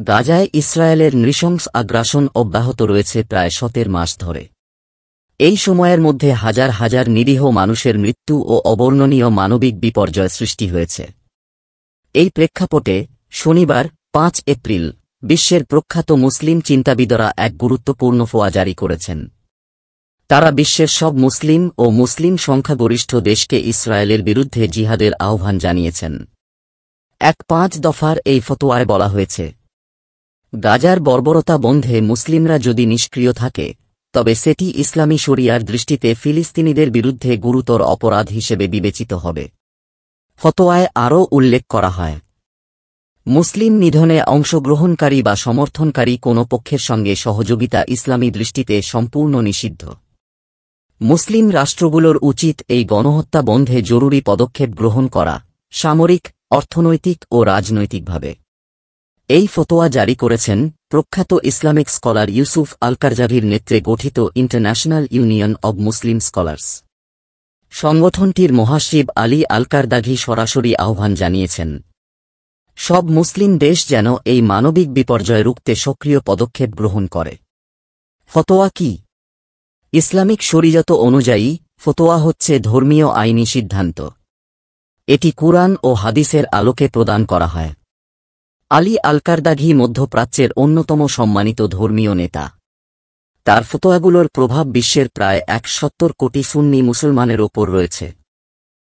গাজায় ইসরায়েলের নৃশংস আগ্রাসন অব্যাহত রয়েছে প্রায় 17 মাস ধরে। এই সময়ের মধ্যে হাজার হাজার নিরীহ মানুষের মৃত্যু ও অবর্ণনীয় মানবিক বিপর্যয় সৃষ্টি হয়েছে। এই প্রেক্ষাপটে শনিবার 5 এপ্রিল বিশ্বের প্রখ্যাত মুসলিম চিন্তাবিদরা এক গুরুত্বপূর্ণ ফতোয়া জারি করেছেন। তারা বিশ্বের সব মুসলিম ও মুসলিম সংখ্যাগরিষ্ঠ দেশকে ইসরায়েলের বিরুদ্ধে জিহাদের আহ্বান জানিয়েছেন। 5 দফার এই ফতোয়ায় বলা হয়েছে, গাজার বর্বরতা বন্ধে মুসলিমরা যদি নিষ্ক্রিয় থাকে তবে সেটি ইসলামী শরিয়ার দৃষ্টিতে ফিলিস্তিনিদের বিরুদ্ধে গুরুতর অপরাধ হিসেবে বিবেচিত হবে। ফতোয়ায় আরও উল্লেখ করা হয়, মুসলিম নিধনে অংশগ্রহণকারী বা সমর্থনকারী কোনো পক্ষের সঙ্গে সহযোগিতা ইসলামী দৃষ্টিতে সম্পূর্ণ নিষিদ্ধ। মুসলিম রাষ্ট্রগুলোর উচিত এই গণহত্যা বন্ধে জরুরি পদক্ষেপ গ্রহণ করা, সামরিক, অর্থনৈতিক ও রাজনৈতিকভাবে। এই ফতোয়া জারি করেছেন প্রখ্যাত ইসলামিক স্কলার ইউসুফ আল-কারজাভির নেতৃত্বে গঠিত international union of Muslim scholars. সংগঠনটির মহাসচিব আলী আল-কারদাঘি সরাসরি আহ্বান জানিয়েছেন, সব মুসলিম দেশ যেন এই মানবিক বিপর্যয় রুখতে সক্রিয় পদক্ষেপ গ্রহণ করে। ফতোয়া কি? ইসলামিক শরিয়ত অনুযায়ী ফতোয়া হচ্ছে ধর্মীয় আইনি সিদ্ধান্ত। এটি কুরআন ও হাদিসের আলোকে প্রদান করা হয়। আলী আল-কারদাঘি মধ্যপ্রাচ্যের অন্যতম সম্মানিত ধর্মীয় নেতা। তার ফতোয়াগুলোর প্রভাব বিশ্বের প্রায় 170 কোটি সুন্নি মুসলমানের ওপর রয়েছে।